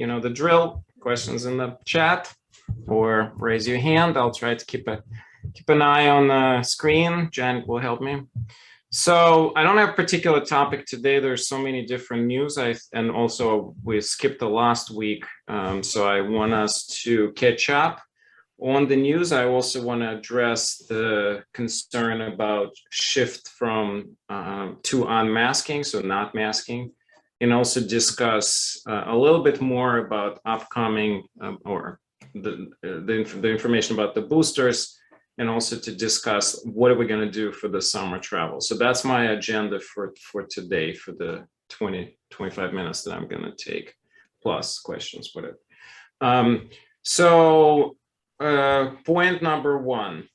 you know the drill. Questions in the chat or raise your hand. I'll try to keep an eye on the screen. Janet will help me. So I don't have a particular topic today. There's so many different news. And also we skipped the last week. So I want us to catch up on the news. I also want to address the concern about shift from to unmasking, so not masking, and also discuss a little bit more about upcoming or the information about the boosters, and also to discuss what are we going to do for the summer travel. So that's my agenda for today, for the 25 minutes that I'm going to take, plus questions, whatever. Point number one,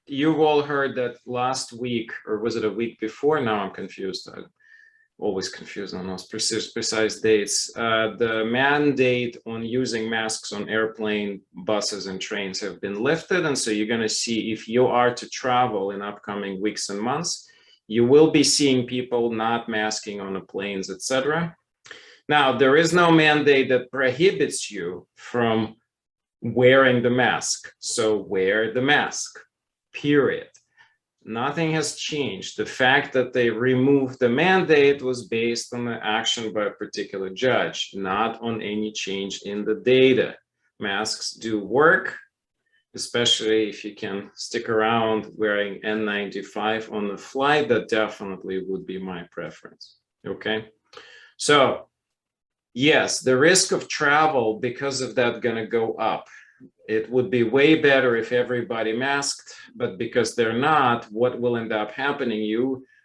you've all heard that last week, or was it a week before? Now I'm confused. I'm always confused on those precise dates. The mandate on using masks on airplane, buses, and trains have been lifted. And so you're going to see, if you are to travel in upcoming weeks and months, you will be seeing people not masking on the planes, etc. Now, there is no mandate that prohibits you from wearing the mask. So wear the mask, period. Nothing has changed. The fact that they removed the mandate was based on the action by a particular judge, not on any change in the data. Masks do work, especially if you can stick around wearing N95 on the flight. That definitely would be my preference. Okay, so yes, the risk of travel because of that going to go up. It would be way better if everybody masked, but because they're not, what will end up happening?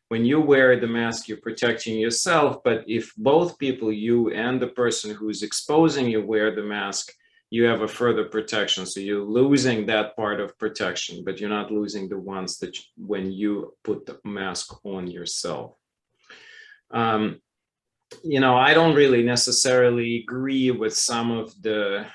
When you wear the mask, you're protecting yourself, but if both people, you and the person who's exposing you, wear the mask, you have a further protection. So you're losing that part of protection, but you're not losing the ones that when you put the mask on yourself. You know, I don't really necessarily agree with some of the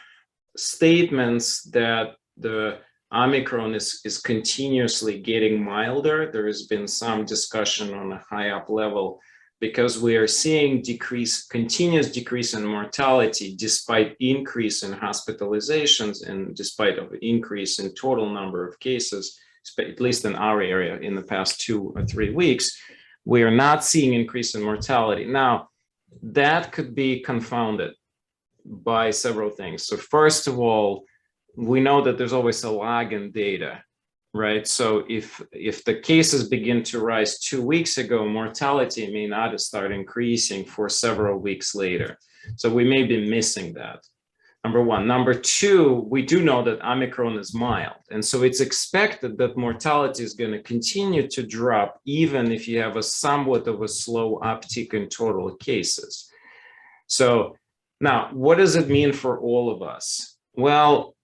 statements that the Omicron is continuously getting milder. There has been some discussion on a high up level because we are seeing continuous decrease in mortality despite increase in hospitalizations and despite of increase in total number of cases, at least in our area in the past 2 or 3 weeks. We are not seeing increase in mortality. Now, that could be confounded by several things. So first of all, we know that there's always a lag in data, right? So if the cases begin to rise 2 weeks ago, mortality may not start increasing for several weeks later. So we may be missing that. Number one. Number two, we do know that Omicron is mild. And so it's expected that mortality is going to continue to drop, even if you have a somewhat of a slow uptick in total cases. So now, what does it mean for all of us? Well,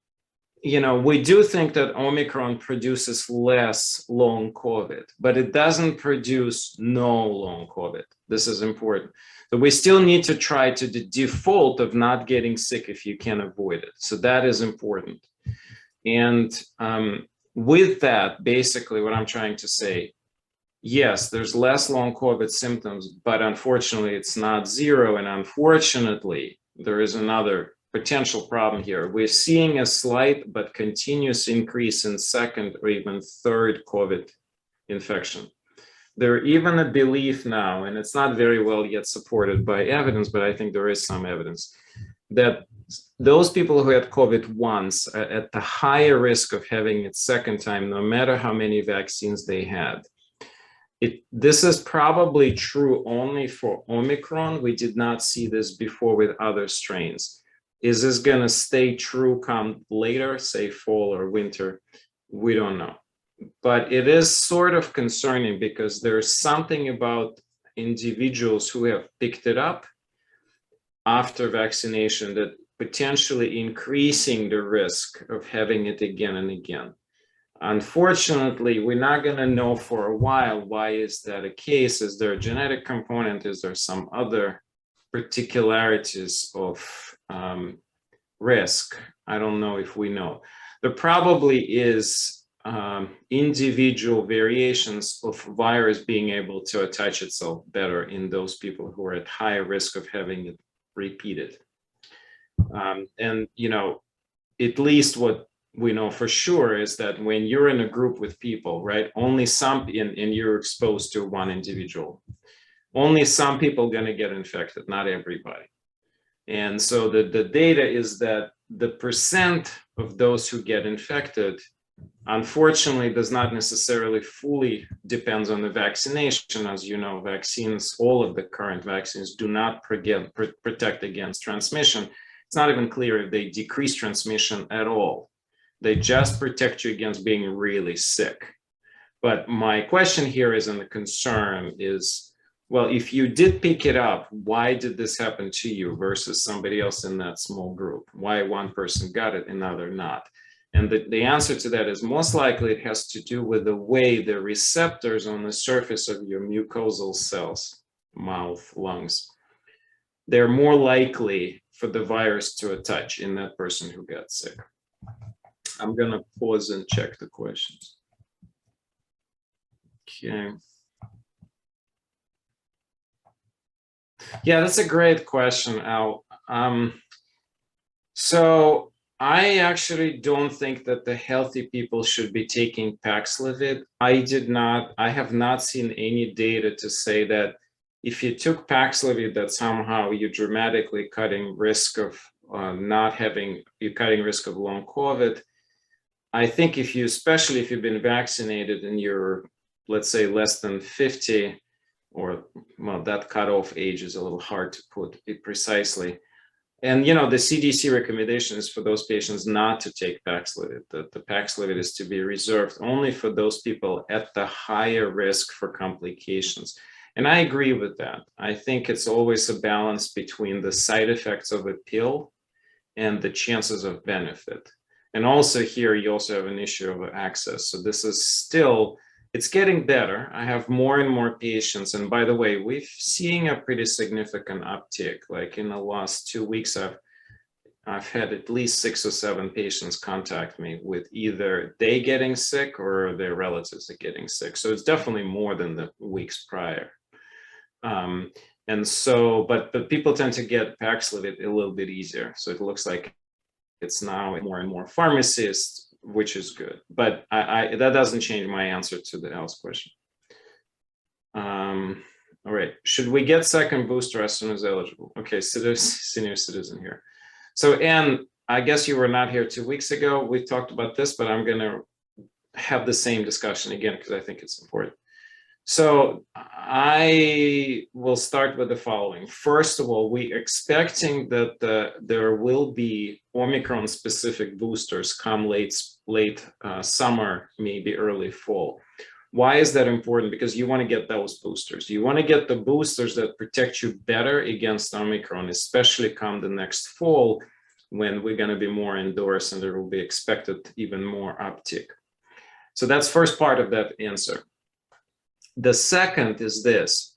you know, we do think that Omicron produces less long COVID, but it doesn't produce no long COVID. This is important. So we still need to try to the default of not getting sick if you can avoid it. So that is important. And with that, basically what I'm trying to say, yes, there's less long COVID symptoms, but unfortunately it's not zero. And unfortunately, there is another potential problem here. We're seeing a slight but continuous increase in second or even third COVID infection. There's even a belief now, and it's not very well yet supported by evidence, but I think there is some evidence, that those people who had COVID once are at the higher risk of having it second time, no matter how many vaccines they had. This is probably true only for Omicron. We did not see this before with other strains. Is this going to stay true come later, say fall or winter? We don't know. But it is sort of concerning because there's something about individuals who have picked it up after vaccination that potentially increasing the risk of having it again and again. Unfortunately, we're not going to know for a while why is that a case. Is there a genetic component? Is there some other particularities of risk? I don't know if we know. There probably is individual variations of virus being able to attach itself better in those people who are at higher risk of having it repeated. And, you know, at least what we know for sure is that when you're in a group with people, right, only some, and you're exposed to one individual, only some people going to get infected, not everybody. And so the data is that the percent of those who get infected, unfortunately, does not necessarily fully depends on the vaccination. As you know, vaccines, all of the current vaccines do not protect against transmission. It's not even clear if they decrease transmission at all. They just protect you against being really sick. But my question here is, and the concern is, well, if you did pick it up, why did this happen to you versus somebody else in that small group? Why one person got it, another not? And the answer to that is most likely it has to do with the way the receptors on the surface of your mucosal cells, mouth, lungs, they're more likely for the virus to attach in that person who got sick. I'm going to pause and check the questions. Okay. Yeah, that's a great question, Al. So I actually don't think that the healthy people should be taking Paxlovid. I have not seen any data to say that if you took Paxlovid, that somehow you're dramatically cutting risk of you're cutting risk of long COVID. I think if you, especially if you've been vaccinated and you're, let's say, less than 50, or, well, that cutoff age is a little hard to put it precisely. And, you know, the CDC recommendation is for those patients not to take Paxlovid. The Paxlovid is to be reserved only for those people at the higher risk for complications. And I agree with that. I think it's always a balance between the side effects of a pill and the chances of benefit. And also here, you also have an issue of access. So this is still, it's getting better. I have more and more patients. And by the way, we're seeing a pretty significant uptick. Like in the last 2 weeks, I've had at least 6 or 7 patients contact me with either they getting sick or their relatives are getting sick. So it's definitely more than the weeks prior. And so, but people tend to get Paxlovid a little bit easier. So it looks like it's now more and more pharmacists, which is good. But that doesn't change my answer to the Al's question. All right, should we get second booster as soon as eligible? Okay, senior citizen here. So Anne, I guess you were not here 2 weeks ago. We talked about this, but I'm gonna have the same discussion again because I think it's important. So I will start with the following. First of all, we're expecting that there will be Omicron-specific boosters come late summer, maybe early fall. Why is that important? Because you want to get those boosters. You want to get the boosters that protect you better against Omicron, especially come the next fall when we're going to be more indoors and there will be expected even more uptick. So that's first part of that answer. The second is this.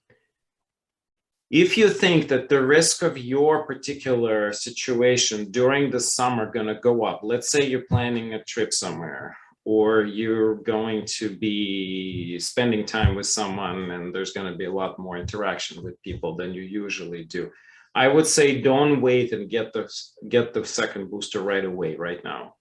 If you think that the risk of your particular situation during the summer going to go up, let's say you're planning a trip somewhere, or you're going to be spending time with someone and there's going to be a lot more interaction with people than you usually do, I would say don't wait and get the second booster right away, right now.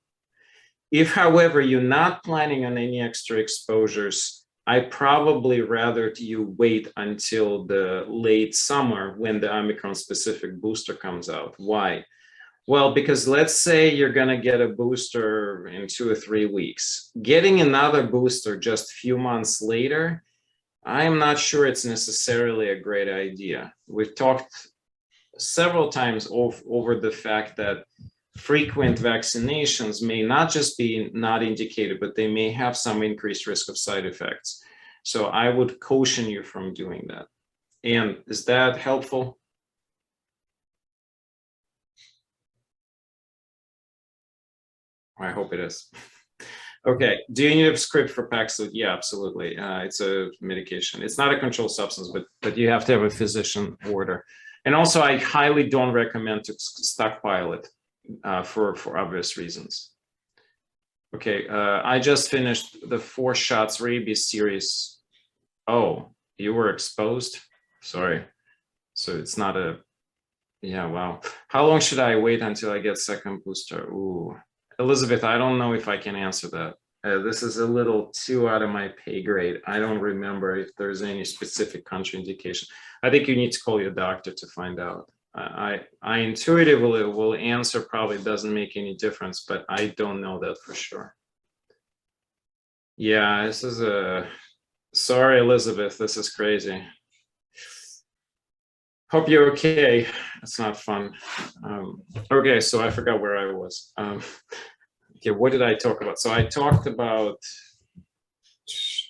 If, however, you're not planning on any extra exposures, I probably rather you wait until the late summer when the Omicron specific booster comes out. Why? Well, because let's say you're going to get a booster in 2 or 3 weeks. Getting another booster just a few months later, I'm not sure it's necessarily a great idea. We've talked several times over the fact that frequent vaccinations may not just be not indicated, but they may have some increased risk of side effects. So I would caution you from doing that. And is that helpful? I hope it is. Okay, do you need a script for Paxlovid? Yeah, absolutely. It's a medication. It's not a controlled substance, but you have to have a physician order. And also, I highly don't recommend to stockpile it. For obvious reasons. Okay, I just finished the 4 shots rabies series. Oh, you were exposed? Sorry. So it's not a Yeah, wow. How long should I wait until I get second booster? Ooh, Elizabeth, I don't know if I can answer that. This is a little too out of my pay grade. I don't remember if there's any specific contraindication. I think you need to call your doctor to find out. I intuitively will answer probably doesn't make any difference, but I don't know that for sure. Yeah, this is sorry, Elizabeth, this is crazy. Hope you're okay. It's not fun. Okay, so I forgot where I was. Okay, what did I talk about? So I talked about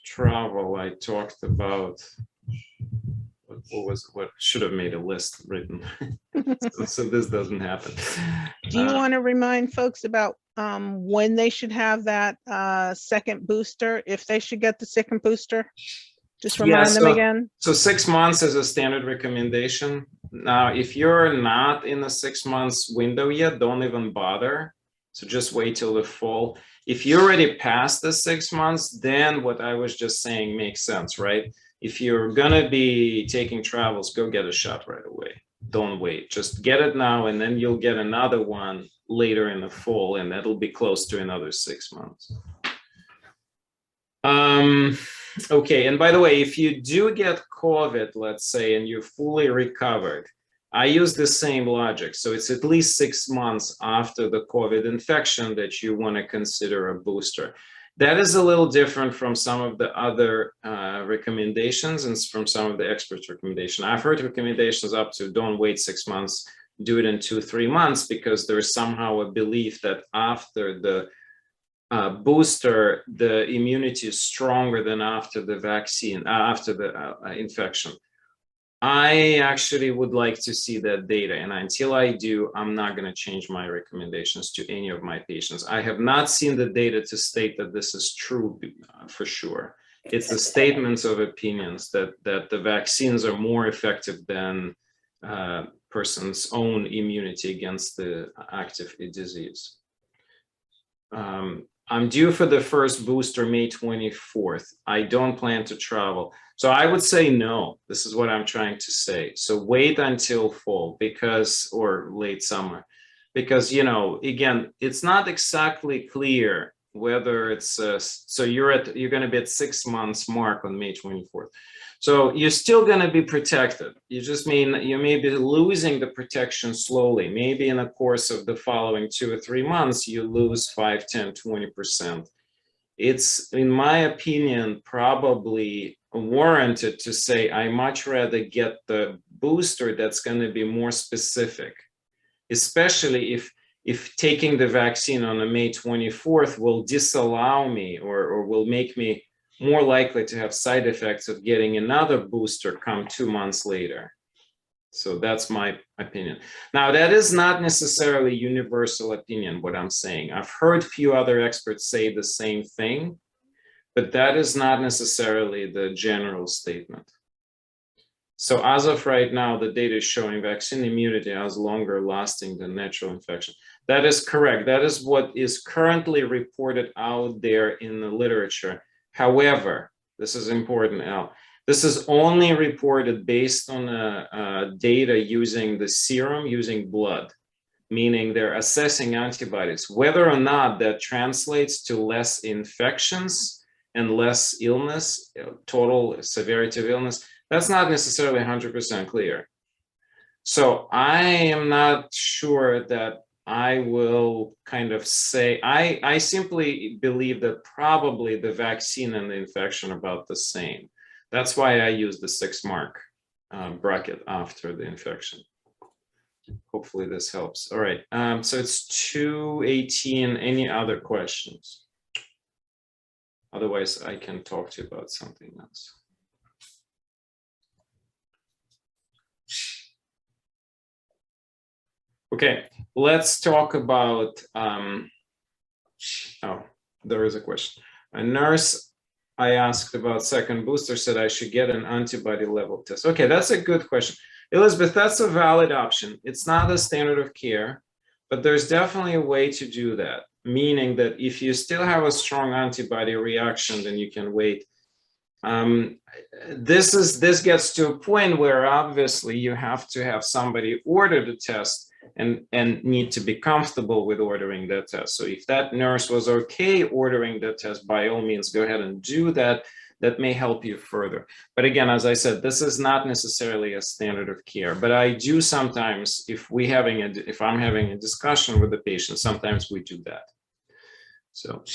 travel. I talked about what should have made a list written. so this doesn't happen. Do you want to remind folks about when they should have that second booster, if they should get the second booster? Just remind them again. So 6 months is a standard recommendation. Now, if you're not in the 6 months window yet, don't even bother. So just wait till the fall. If you're already past the 6 months, then what I was just saying makes sense, right? If you're gonna be taking travels, go get a shot right away. Don't wait, just get it now, and then you'll get another one later in the fall, and that'll be close to another 6 months. Okay, and by the way, if you do get COVID, let's say, and you're fully recovered, I use the same logic. So it's at least 6 months after the COVID infection that you want to consider a booster. That is a little different from some of the other recommendations and from some of the experts' recommendation. I've heard recommendations up to don't wait 6 months, do it in 2-3 months, because there's somehow a belief that after the booster, the immunity is stronger than after the vaccine, after the infection. I actually would like to see that data, and until I do, I'm not going to change my recommendations to any of my patients. I have not seen the data to state that this is true for sure. It's the statements of opinions that the vaccines are more effective than person's own immunity against the active disease. I'm due for the first booster May 24th. I don't plan to travel. So I would say no. This is what I'm trying to say. So wait until fall, because, or late summer, because, you know, again, it's not exactly clear whether it's, so you're going to be at 6 months mark on May 24th. So you're still going to be protected. You just mean you may be losing the protection slowly. Maybe in the course of the following 2 or 3 months, you lose 5, 10, 20%. It's, in my opinion, probably warranted to say, I much rather get the booster that's going to be more specific, especially if taking the vaccine on the May 24th will disallow me or will make me more likely to have side effects of getting another booster come 2 months later. So that's my opinion. Now, that is not necessarily universal opinion, what I'm saying. I've heard few other experts say the same thing, but that is not necessarily the general statement. So as of right now, the data is showing vaccine immunity is longer lasting than natural infection. That is correct. That is what is currently reported out there in the literature. However, this is important, Al. This is only reported based on data using the serum, using blood, meaning they're assessing antibodies. Whether or not that translates to less infections and less illness, total severity of illness, that's not necessarily 100% clear. So I am not sure that I will kind of say, I simply believe that probably the vaccine and the infection are about the same. That's why I use the 6 mark bracket after the infection. Hopefully this helps. All right, so it's 2:18. Any other questions? Otherwise, I can talk to you about something else. Okay, let's talk about, oh, there is a question. A nurse I asked about second booster said I should get an antibody level test. Okay, that's a good question. Elizabeth, that's a valid option. It's not a standard of care, but there's definitely a way to do that. Meaning that if you still have a strong antibody reaction, then you can wait This gets to a point where obviously you have to have somebody order the test and need to be comfortable with ordering that test. So if that nurse was okay ordering the test, by all means, go ahead and do that. That may help you further. But again, as I said, this is not necessarily a standard of care, but I do sometimes, if I'm having a discussion with the patient, sometimes we do that. So,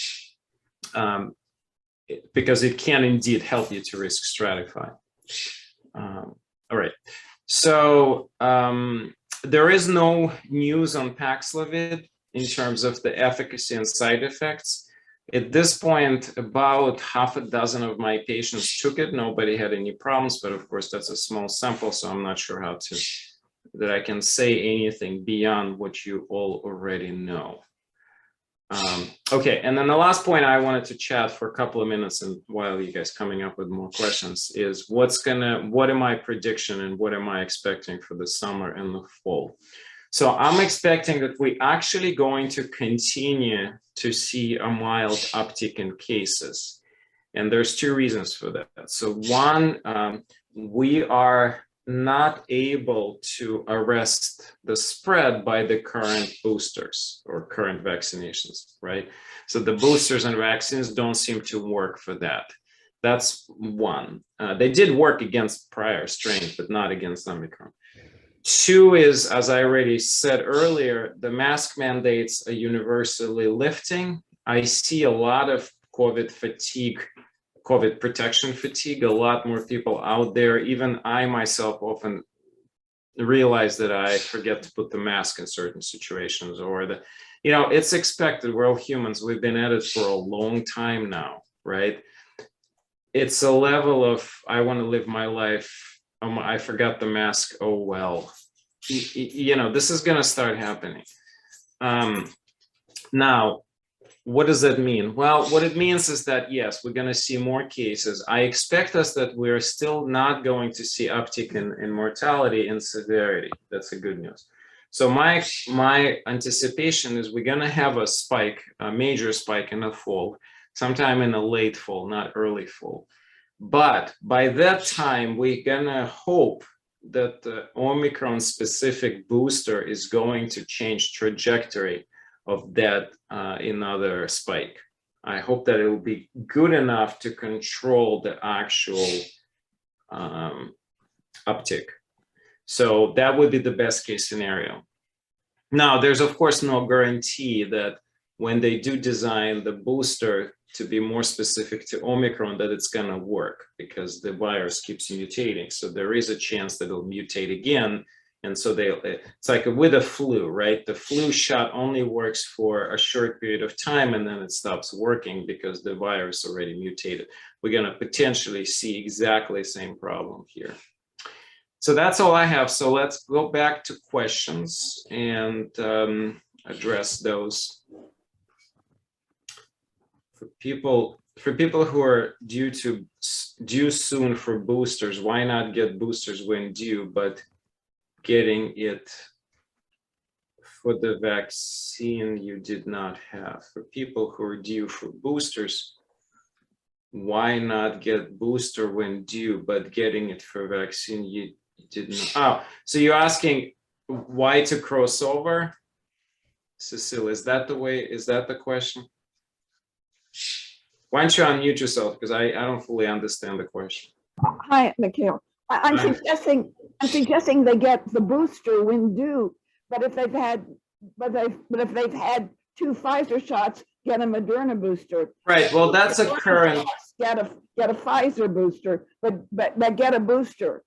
because it can indeed help you to risk stratify. All right. So there is no news on Paxlovid in terms of the efficacy and side effects. At this point, about half a dozen of my patients took it. Nobody had any problems, but of course that's a small sample, so I'm not sure that I can say anything beyond what you all already know. Okay, and then the last point I wanted to chat for a couple of minutes, and while you guys coming up with more questions, is what am I prediction and what am I expecting for the summer and the fall? So I'm expecting that we're actually going to continue to see a mild uptick in cases. And there's two reasons for that. So one, we are not able to arrest the spread by the current boosters or current vaccinations, right? So the boosters and vaccines don't seem to work for that. That's one. They did work against prior strains, but not against Omicron. Two is, as I already said earlier, the mask mandates are universally lifting. I see a lot of COVID fatigue, COVID protection fatigue, a lot more people out there. Even I myself often realize that I forget to put the mask in certain situations, or it's expected. We're all humans. We've been at it for a long time now, right? It's a level of, I want to live my life. I forgot the mask. Oh, well, this is going to start happening. Now, what does that mean? Well, what it means is that, yes, we're going to see more cases. I expect us that we're still not going to see uptick in mortality and severity. That's a good news. So my anticipation is we're going to have a spike, a major spike in the fall, sometime in the late fall, not early fall. But by that time, we're going to hope that the Omicron specific booster is going to change trajectory of that another spike. I hope that it will be good enough to control the actual uptick. So that would be the best case scenario. Now, there's of course no guarantee that when they do design the booster to be more specific to Omicron, that it's going to work, because the virus keeps mutating. So there is a chance that it'll mutate again. And so it's like with the flu, right? The flu shot only works for a short period of time and then it stops working because the virus already mutated. We're going to potentially see exactly the same problem here. So that's all I have. So let's go back to questions and address those. For people who are due soon for boosters, why not get boosters when due, but getting it for the vaccine you did not have? For people who are due for boosters, why not get booster when due, but getting it for vaccine you didn't? Oh, so you're asking why to cross over? Cecile, is that the question? Why don't you unmute yourself, because I don't fully understand the question. Hi, Mikhail. I'm suggesting they get the booster when due, but if they've had two Pfizer shots, get a Moderna booster. Right. Well, that's a current. Get a Pfizer booster, but get a booster.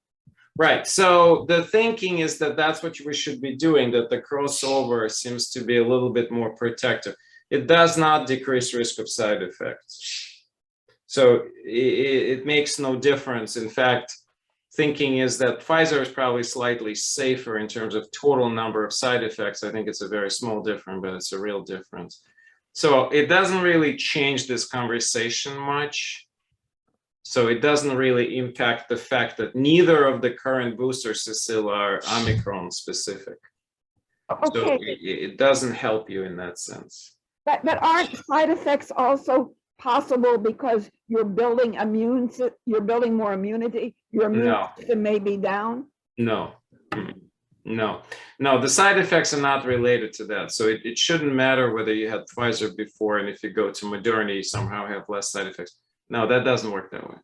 Right. So the thinking is that that's what we should be doing. That the crossover seems to be a little bit more protective. It does not decrease risk of side effects. So it makes no difference. In fact, thinking is that Pfizer is probably slightly safer in terms of total number of side effects. I think it's a very small difference, but it's a real difference. So it doesn't really change this conversation much. So it doesn't really impact the fact that neither of the current boosters, Cecile, are Omicron specific. Okay. So it doesn't help you in that sense. But aren't side effects also possible because you're building you're building more immunity, your immune system may be down? No, no, the side effects are not related to that. So it shouldn't matter whether you had Pfizer before, and if you go to Moderna, you somehow have less side effects. No, that doesn't work that way.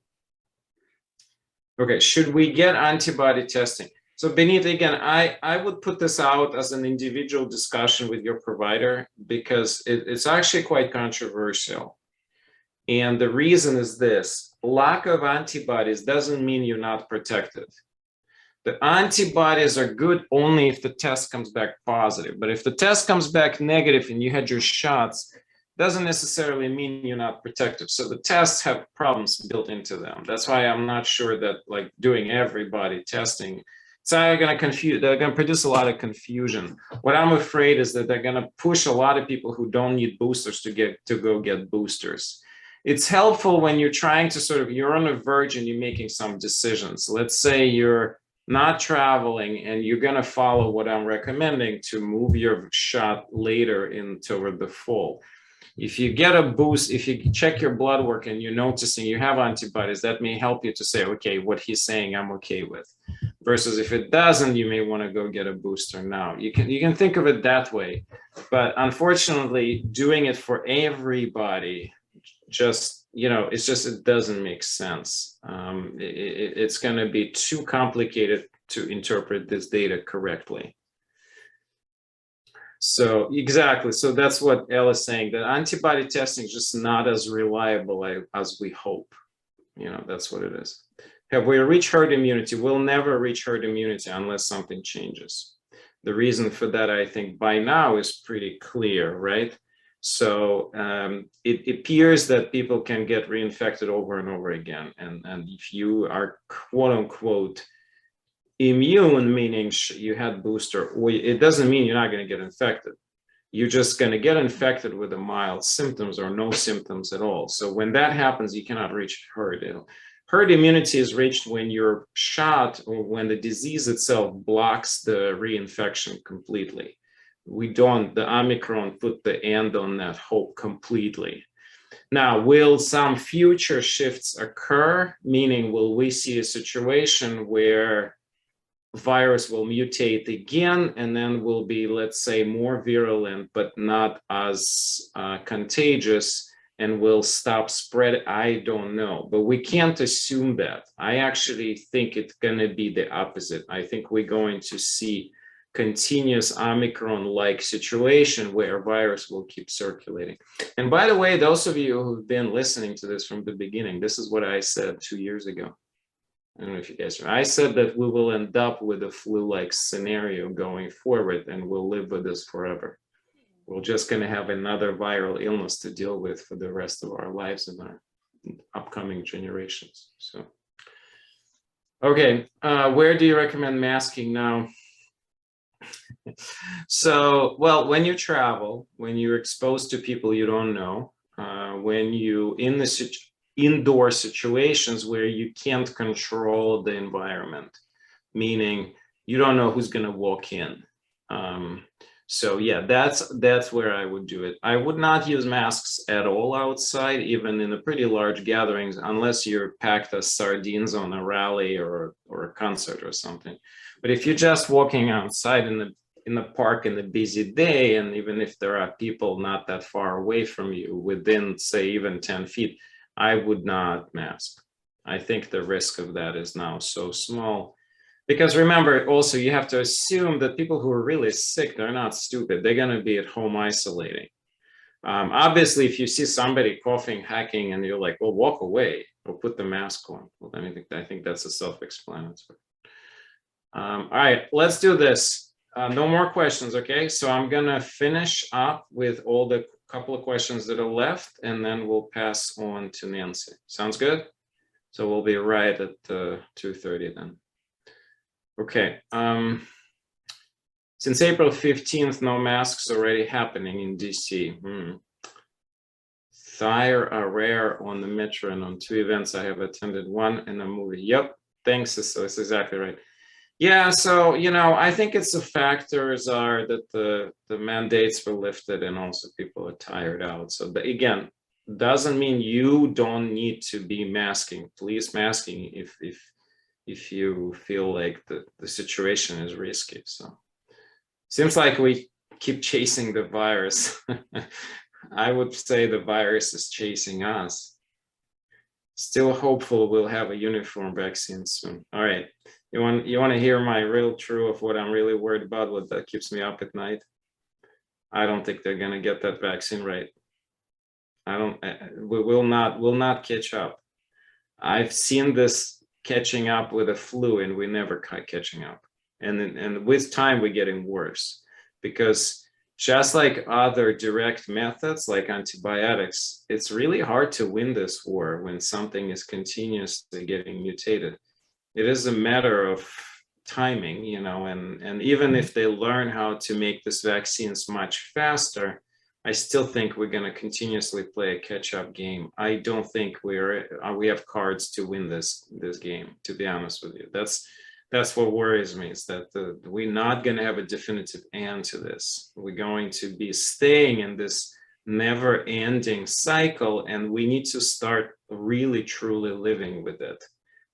Okay, should we get antibody testing? So Benita, again, I would put this out as an individual discussion with your provider, because it's actually quite controversial. And the reason is this: lack of antibodies doesn't mean you're not protected. The antibodies are good only if the test comes back positive. But if the test comes back negative and you had your shots, doesn't necessarily mean you're not protective. So the tests have problems built into them. That's why I'm not sure that like doing everybody testing, it's going to confuse, they're going to produce a lot of confusion. What I'm afraid is that they're going to push a lot of people who don't need boosters to go get boosters. It's helpful when you're trying to sort of, you're on a verge and you're making some decisions. Let's say you're not traveling and you're going to follow what I'm recommending to move your shot later in toward the fall. If you get a boost, if you check your blood work and you're noticing you have antibodies, that may help you to say, okay, what he's saying I'm okay with. Versus if it doesn't, you may want to go get a booster now. You can think of it that way. But unfortunately, doing it for everybody, just, you know, it's just, it doesn't make sense. It's going to be too complicated to interpret this data correctly. So exactly, so that's what Elle is saying, that antibody testing is just not as reliable as we hope. You know, that's what it is. Have we reached herd immunity? We'll never reach herd immunity unless something changes. The reason for that, I think, by now is pretty clear, right? So it appears that people can get reinfected over and over again. And if you are quote unquote immune, meaning you had booster, it doesn't mean you're not going to get infected. You're just going to get infected with the mild symptoms or no symptoms at all. So when that happens, you cannot reach herd. Herd immunity is reached when you're shot or when the disease itself blocks the reinfection completely. The Omicron put the end on that hope completely. Now, will some future shifts occur? Meaning, will we see a situation where virus will mutate again and then will be, let's say, more virulent, but not as contagious, and will stop spread? I don't know, but we can't assume that. I actually think it's going to be the opposite. I think we're going to see continuous Omicron-like situation where virus will keep circulating. And by the way, those of you who've been listening to this from the beginning, this is what I said 2 years ago. I don't know if you guys remember. I said that we will end up with a flu-like scenario going forward, and we'll live with this forever. We're just going to have another viral illness to deal with for the rest of our lives and our upcoming generations. So, okay, where do you recommend masking now? So, well, when you travel, when you're exposed to people you don't know, when you in the indoor situations where you can't control the environment, meaning you don't know who's going to walk in. So yeah, that's where I would do it. I would not use masks at all outside, even in the pretty large gatherings, unless you're packed as sardines on a rally or a concert or something. But if you're just walking outside in the park in a busy day, and even if there are people not that far away from you, within, say, even 10 feet, I would not mask. I think the risk of that is now so small. Because remember, also, you have to assume that people who are really sick, they're not stupid. They're going to be at home isolating. Obviously, if you see somebody coughing, hacking, and you're like, well, walk away or put the mask on. Well, then I think that's a self-explanatory. All right, let's do this. No more questions, okay? So I'm going to finish up with all the couple of questions that are left, and then we'll pass on to Nancy. Sounds good? So we'll be right at 2:30 then. Okay. Since April 15th, no masks already happening in DC. Thyre are rare on the metro and on 2 events I have attended, one and a movie. Yep, thanks, so that's exactly right. Yeah, so, you know, I think it's the factors are that the mandates were lifted and also people are tired out. So again, doesn't mean you don't need to be masking. Please masking if you feel like the situation is risky. So seems like we keep chasing the virus. I would say the virus is chasing us. Still hopeful we'll have a uniform vaccine soon. All right, you want to hear my real true of what I'm really worried about, what that keeps me up at night? I don't think they're gonna get that vaccine right. We will not catch up. I've seen this catching up with the flu, and we never catching up. And with time, we're getting worse, because just like other direct methods like antibiotics, it's really hard to win this war when something is continuously getting mutated. It is a matter of timing, you know, and even if they learn how to make these vaccines much faster, I still think we're going to continuously play a catch-up game. I don't think we have cards to win this game, to be honest with you. That's what worries me, is that we're not going to have a definitive end to this. We're going to be staying in this never-ending cycle, and we need to start really truly living with it.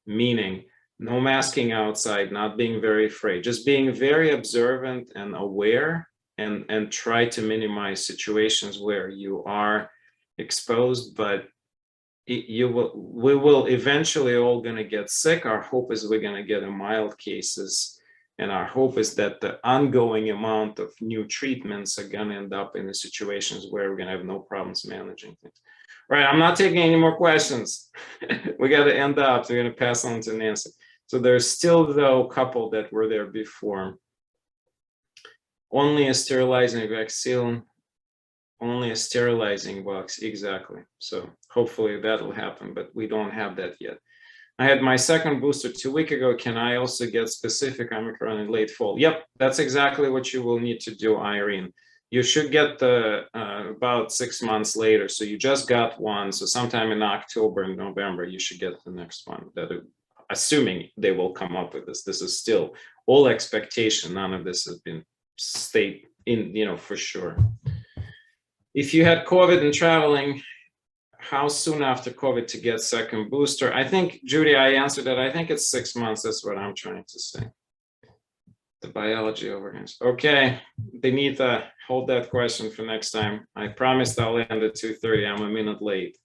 Meaning, no masking outside, not being very afraid, just being very observant and aware, and try to minimize situations where you are exposed, but we will eventually all going to get sick. Our hope is we're going to get mild cases, and our hope is that the ongoing amount of new treatments are going to end up in the situations where we're going to have no problems managing things. All right, I'm not taking any more questions. We got to end up. So we're going to pass on to Nancy. So there's still, though, a couple that were there before. Only a sterilizing vaccine, only a sterilizing box, exactly. So hopefully that'll happen, but we don't have that yet. I had my second booster 2 weeks ago. Can I also get specific Omicron in late fall? Yep, that's exactly what you will need to do, Irene. You should get the about 6 months later. So you just got one. So sometime in October and November, you should get the next one. Assuming they will come up with this. This is still all expectation. None of this has been state in, you know, for sure. If you had COVID and traveling, how soon after COVID to get second booster? I think, Judy, I answered that. I think it's 6 months. That's what I'm trying to say. The biology overhangs. Okay, Benita, hold that question for next time. I promised I'll end at 2:30. I'm a minute late.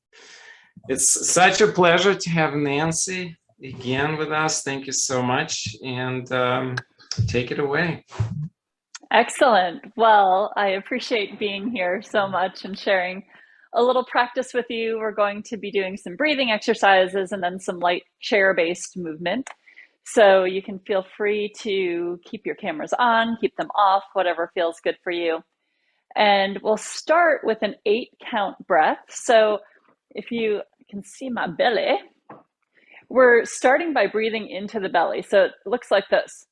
It's such a pleasure to have Nancy again with us. Thank you so much. And take it away. Excellent. Well, I appreciate being here so much and sharing a little practice with you. We're going to be doing some breathing exercises and then some light chair-based movement. So you can feel free to keep your cameras on, keep them off, whatever feels good for you. And we'll start with an 8-count breath. So if you can see my belly, we're starting by breathing into the belly. So it looks like this.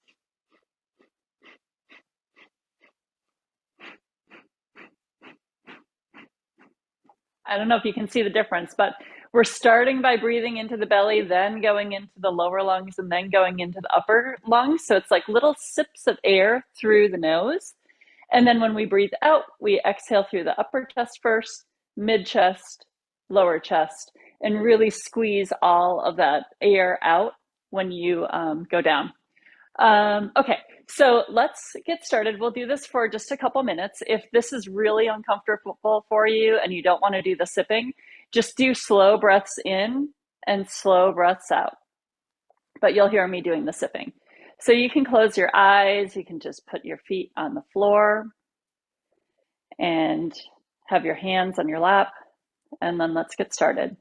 I don't know if you can see the difference, but we're starting by breathing into the belly, then going into the lower lungs, and then going into the upper lungs. So it's like little sips of air through the nose. And then when we breathe out, we exhale through the upper chest first, mid chest, lower chest, and really squeeze all of that air out when you go down. Okay, so let's get started. We'll do this for just a couple minutes. If this is really uncomfortable for you and you don't want to do the sipping, just do slow breaths in and slow breaths out. But you'll hear me doing the sipping. So you can close your eyes. You can just put your feet on the floor and have your hands on your lap. And then let's get started.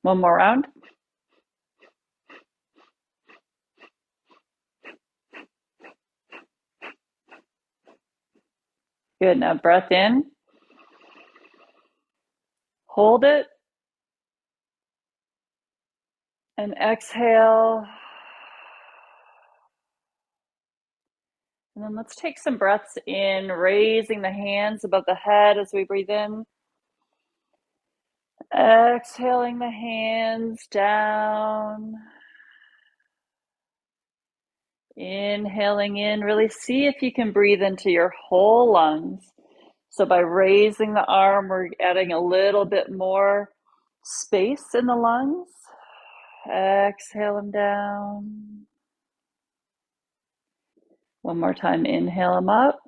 One more round. Good. Now breath in. Hold it. And exhale. And then let's take some breaths in, raising the hands above the head as we breathe in. Exhaling the hands down. Inhaling in, really see if you can breathe into your whole lungs. So by raising the arm, we're adding a little bit more space in the lungs. Exhale them down. One more time, inhale them up.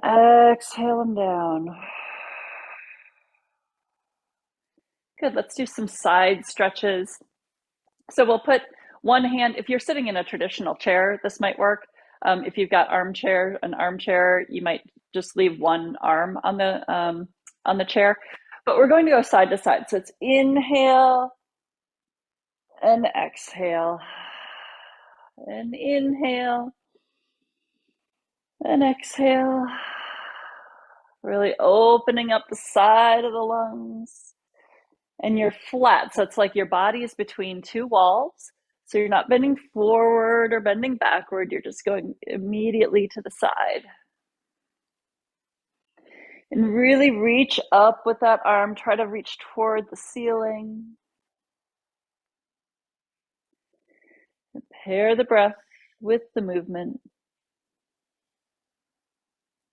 Exhale them down. Good, let's do some side stretches. So we'll put one hand, if you're sitting in a traditional chair, this might work. If you've got an armchair, you might just leave one arm on the chair. But we're going to go side to side. So it's inhale and exhale. And inhale and exhale. Really opening up the side of the lungs. And you're flat, so it's like your body is between two walls. So you're not bending forward or bending backward, you're just going immediately to the side. And really reach up with that arm, try to reach toward the ceiling. And pair the breath with the movement.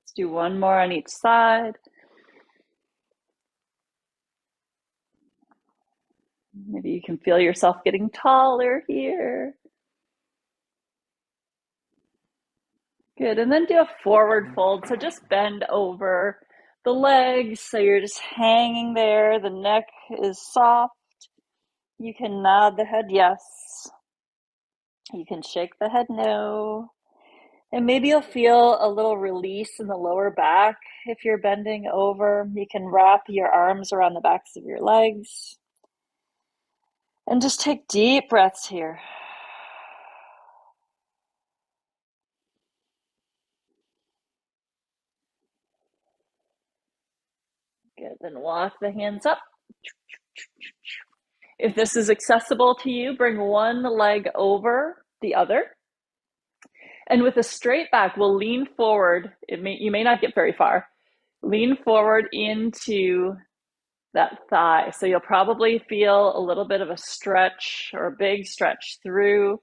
Let's do one more on each side. Maybe you can feel yourself getting taller here. Good, and then do a forward fold. So just bend over the legs, so you're just hanging there. The neck is soft. You can nod the head yes. You can shake the head no. And maybe you'll feel a little release in the lower back if you're bending over. You can wrap your arms around the backs of your legs. And just take deep breaths here. Good, then walk the hands up. If this is accessible to you, bring one leg over the other. And with a straight back, we'll lean forward. You may not get very far. Lean forward into that thigh. So you'll probably feel a little bit of a stretch or a big stretch through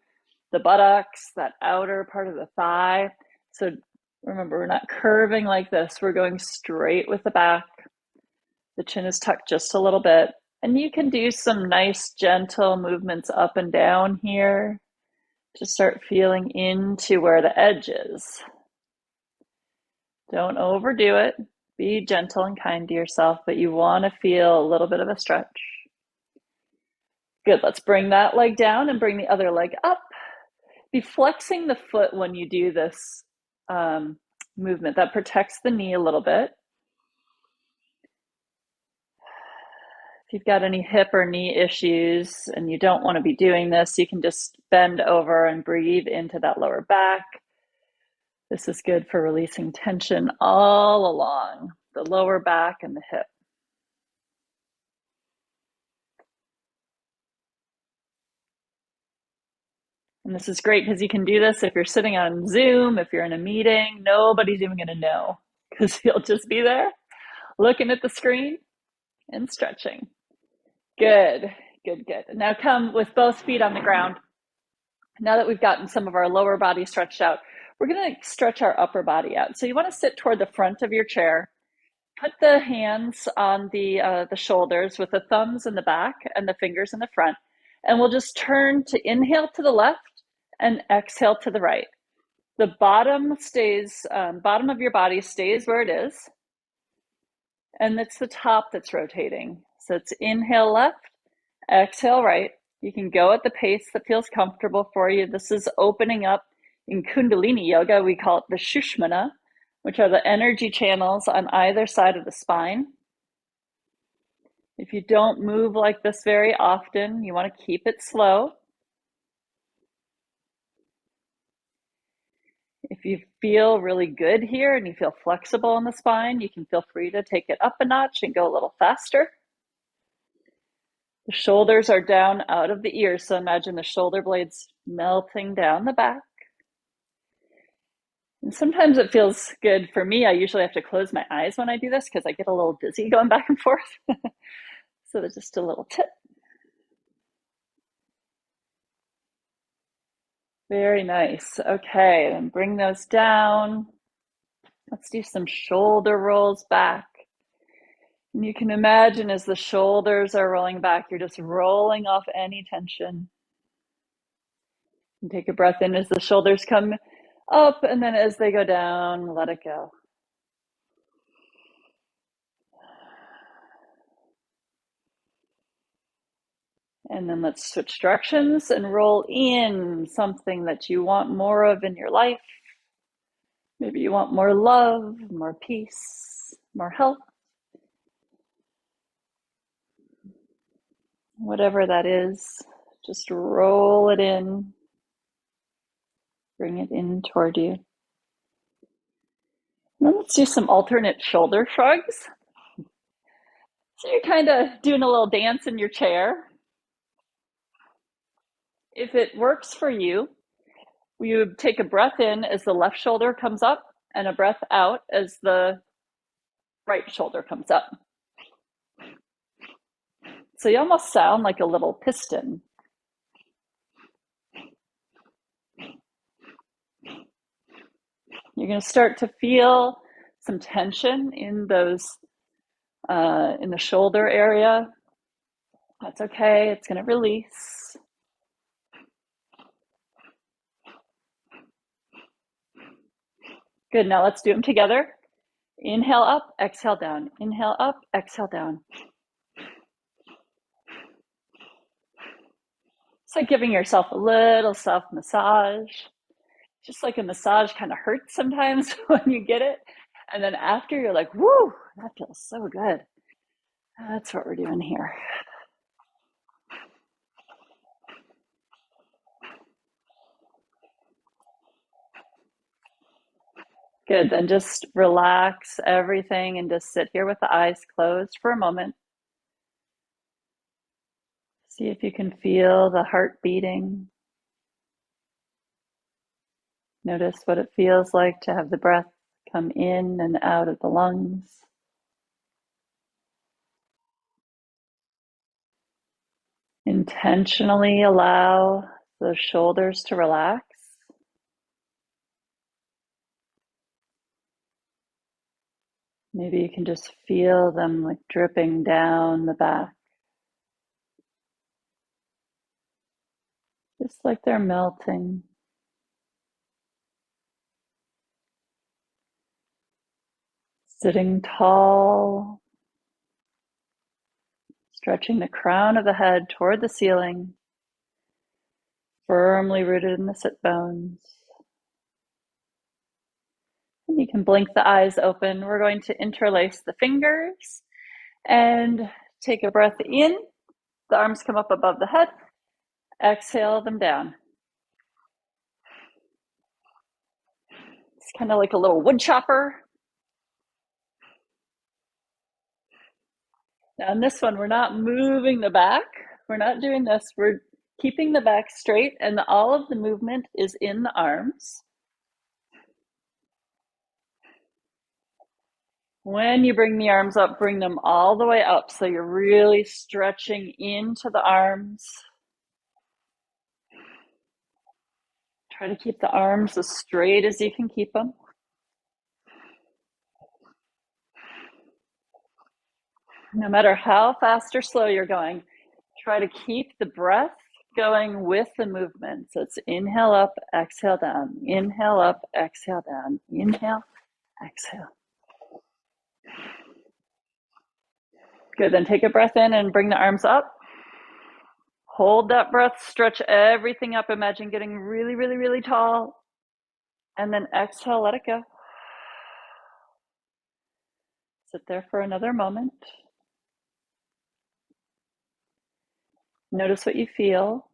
the buttocks, that outer part of the thigh. So remember, we're not curving like this. We're going straight with the back. The chin is tucked just a little bit. And you can do some nice gentle movements up and down here to start feeling into where the edge is. Don't overdo it. Be gentle and kind to yourself, but you want to feel a little bit of a stretch. Good, let's bring that leg down and bring the other leg up. Be flexing the foot when you do this movement. That protects the knee a little bit. If you've got any hip or knee issues and you don't want to be doing this, you can just bend over and breathe into that lower back. This is good for releasing tension all along the lower back and the hip. And this is great because you can do this if you're sitting on Zoom, if you're in a meeting, nobody's even going to know because you'll just be there looking at the screen and stretching. Good, good, good. Now come with both feet on the ground. Now that we've gotten some of our lower body stretched out, we're going to stretch our upper body out. So you want to sit toward the front of your chair. Put the hands on the shoulders with the thumbs in the back and the fingers in the front. And we'll just turn to inhale to the left and exhale to the right. The bottom of your body stays where it is. And it's the top that's rotating. So it's inhale left, exhale right. You can go at the pace that feels comfortable for you. This is opening up. In Kundalini yoga, we call it the Shushmana, which are the energy channels on either side of the spine. If you don't move like this very often, you want to keep it slow. If you feel really good here and you feel flexible in the spine, you can feel free to take it up a notch and go a little faster. The shoulders are down out of the ears, so imagine the shoulder blades melting down the back. And sometimes it feels good for me. I usually have to close my eyes when I do this because I get a little dizzy going back and forth. So there's just a little tip. Very nice. Okay, and bring those down. Let's do some shoulder rolls back. And you can imagine as the shoulders are rolling back, you're just rolling off any tension. And take a breath in as the shoulders come up, and then as they go down, let it go. And then let's switch directions and roll in something that you want more of in your life. Maybe you want more love, more peace, more health. Whatever that is, just roll it in. Bring it in toward you. Then let's do some alternate shoulder shrugs. So you're kind of doing a little dance in your chair. If it works for you, you take a breath in as the left shoulder comes up and a breath out as the right shoulder comes up. So you almost sound like a little piston. You're going to start to feel some tension in those, in the shoulder area. That's okay. It's going to release. Good. Now let's do them together. Inhale up, exhale down. Inhale up, exhale down. It's like giving yourself a little self-massage. Just like a massage kind of hurts sometimes when you get it. And then after you're like, whoo, that feels so good. That's what we're doing here. Good, then just relax everything and just sit here with the eyes closed for a moment. See if you can feel the heart beating. Notice what it feels like to have the breath come in and out of the lungs. Intentionally allow the shoulders to relax. Maybe you can just feel them like dripping down the back. Just like they're melting. Sitting tall, stretching the crown of the head toward the ceiling, firmly rooted in the sit bones. And you can blink the eyes open. We're going to interlace the fingers and take a breath in. The arms come up above the head. Exhale them down. It's kind of like a little wood chopper. Now in this one, we're not moving the back. We're not doing this. We're keeping the back straight and all of the movement is in the arms. When you bring the arms up, bring them all the way up. So you're really stretching into the arms. Try to keep the arms as straight as you can keep them. No matter how fast or slow you're going, try to keep the breath going with the movement. So it's inhale up, exhale down, inhale up, exhale down, inhale, exhale. Good, then take a breath in and bring the arms up. Hold that breath, stretch everything up. Imagine getting really, really, really tall. And then exhale, let it go. Sit there for another moment. Notice what you feel.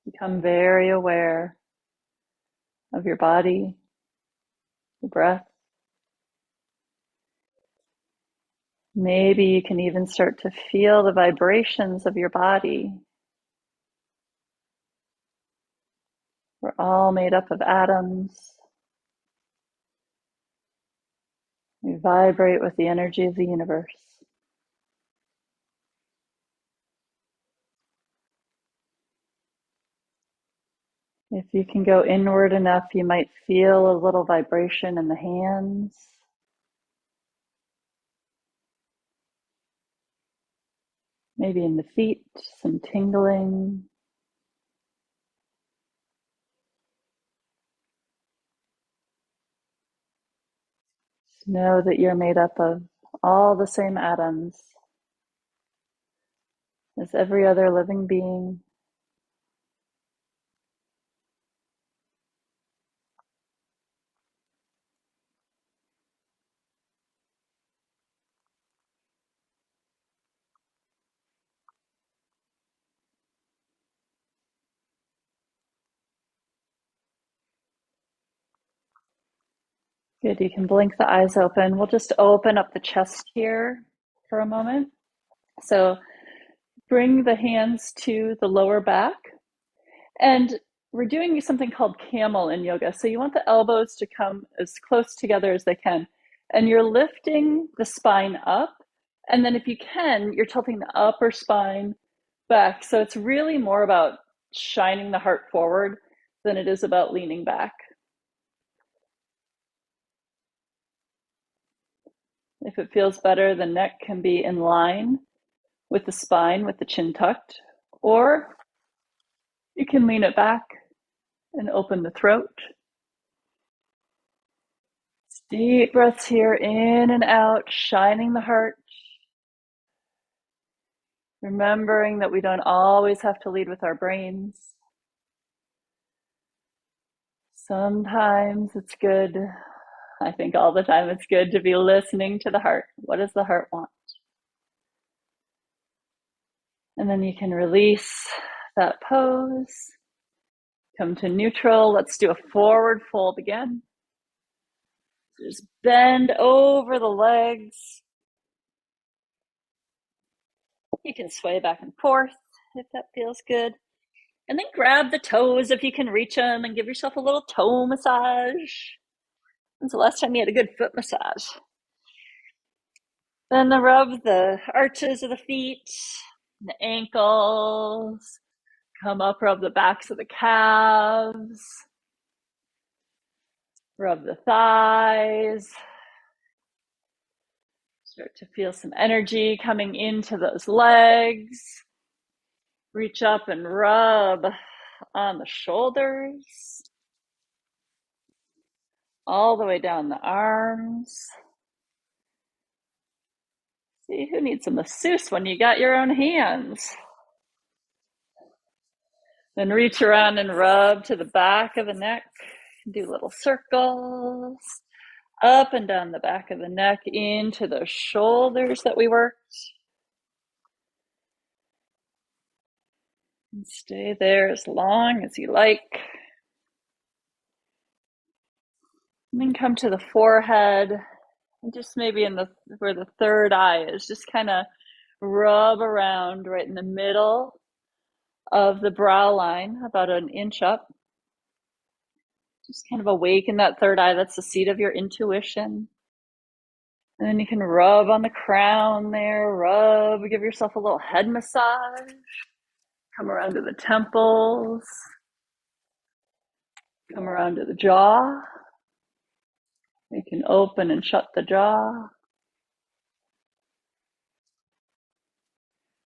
Become very aware of your body, your breath. Maybe you can even start to feel the vibrations of your body. We're all made up of atoms. We vibrate with the energy of the universe. If you can go inward enough, you might feel a little vibration in the hands. Maybe in the feet, some tingling. Just know that you're made up of all the same atoms as every other living being. Good, you can blink the eyes open. We'll just open up the chest here for a moment. So bring the hands to the lower back. And we're doing something called camel in yoga. So you want the elbows to come as close together as they can. And you're lifting the spine up. And then if you can, you're tilting the upper spine back. So it's really more about shining the heart forward than it is about leaning back. If it feels better, the neck can be in line with the spine, with the chin tucked, or you can lean it back and open the throat. Deep breaths here, in and out, shining the heart. Remembering that we don't always have to lead with our brains. Sometimes it's good, I think all the time it's good to be listening to the heart. What does the heart want? And then you can release that pose. Come to neutral. Let's do a forward fold again. Just bend over the legs. You can sway back and forth if that feels good. And then grab the toes if you can reach them and give yourself a little toe massage. When's the last time you had a good foot massage? Then rub the arches of the feet, the ankles. Come up, rub the backs of the calves. Rub the thighs. Start to feel some energy coming into those legs. Reach up and rub on the shoulders. All the way down the arms. See, who needs a masseuse when you got your own hands? Then reach around and rub to the back of the neck. Do little circles. Up and down the back of the neck into the shoulders that we worked. And stay there as long as you like. And then come to the forehead. And just maybe in the where the third eye is, just kind of rub around right in the middle of the brow line, about an inch up. Just kind of awaken that third eye. That's the seat of your intuition. And then you can rub on the crown there, rub, give yourself a little head massage. Come around to the temples. Come around to the jaw. You can open and shut the jaw.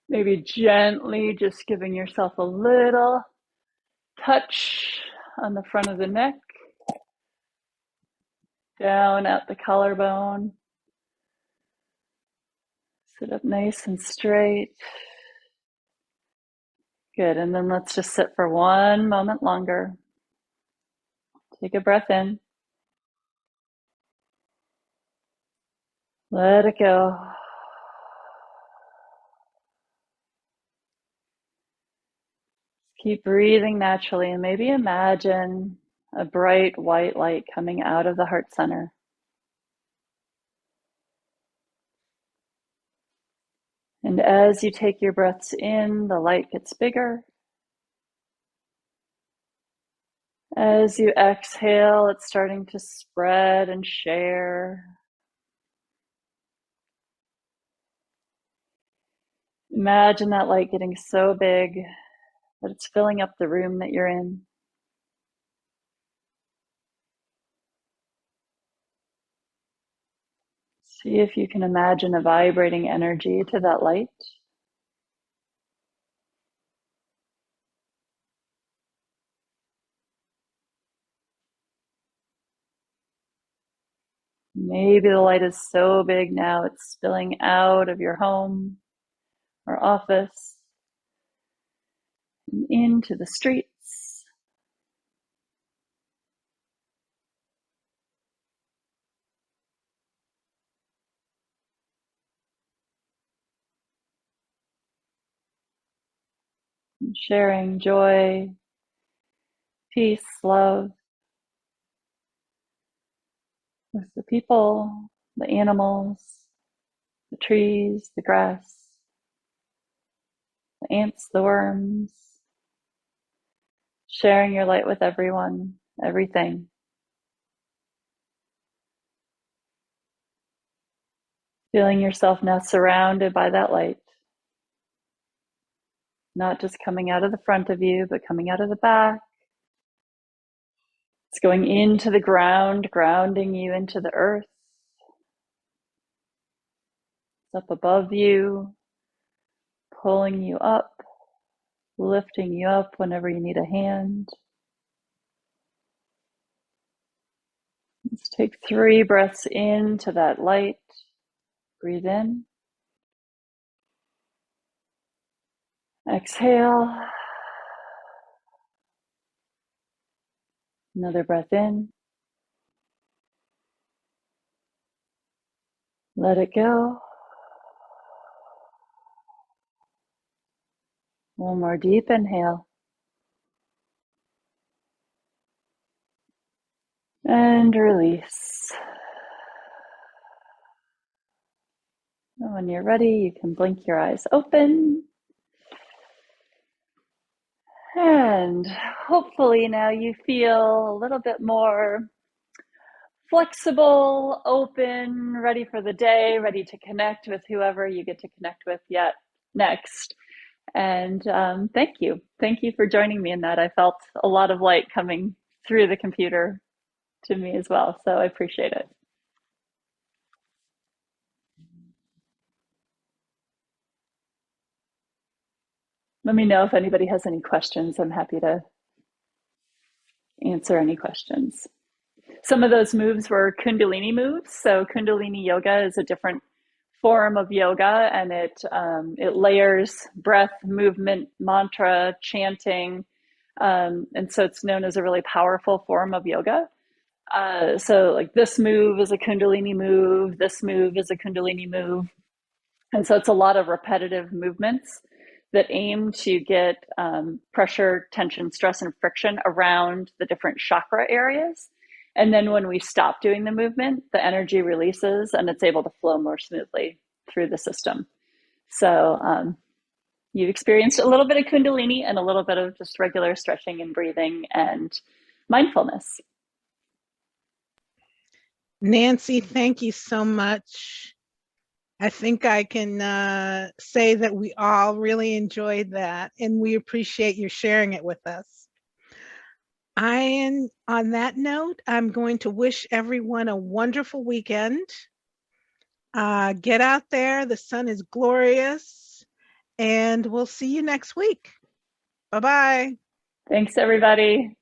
Maybe gently just giving yourself a little touch on the front of the neck. Down at the collarbone. Sit up nice and straight. Good, and then let's just sit for one moment longer. Take a breath in. Let it go. Keep breathing naturally and maybe imagine a bright white light coming out of the heart center. And as you take your breaths in, the light gets bigger. As you exhale, it's starting to spread and share. Imagine that light getting so big that it's filling up the room that you're in. See if you can imagine a vibrating energy to that light. Maybe the light is so big now it's spilling out of your home or office and into the streets. And sharing joy, peace, love with the people, the animals, the trees, the grass, the ants, the worms. Sharing your light with everyone, everything. Feeling yourself now surrounded by that light. Not just coming out of the front of you, but coming out of the back. It's going into the ground, grounding you into the earth. It's up above you, pulling you up, lifting you up whenever you need a hand. Let's take 3 breaths into that light. Breathe in. Exhale. Another breath in. Let it go. One more deep inhale. And release. And when you're ready, you can blink your eyes open. And hopefully now you feel a little bit more flexible, open, ready for the day, ready to connect with whoever you get to connect with yet next. And thank you. Thank you for joining me in that. I felt a lot of light coming through the computer to me as well. So I appreciate it. Let me know if anybody has any questions. I'm happy to answer any questions. Some of those moves were Kundalini moves. So Kundalini yoga is a different form of yoga, and it layers breath, movement, mantra, chanting, and so it's known as a really powerful form of yoga. So like this move is a Kundalini move, this move is a Kundalini move, and so it's a lot of repetitive movements that aim to get pressure, tension, stress, and friction around the different chakra areas. And then when we stop doing the movement, the energy releases and it's able to flow more smoothly through the system. So you've experienced a little bit of Kundalini and a little bit of just regular stretching and breathing and mindfulness. Nancy, thank you so much. I think I can say that we all really enjoyed that, and we appreciate you sharing it with us. On that note, I'm going to wish everyone a wonderful weekend. Get out there. The sun is glorious, and we'll see you next week. Bye-bye. Thanks, everybody.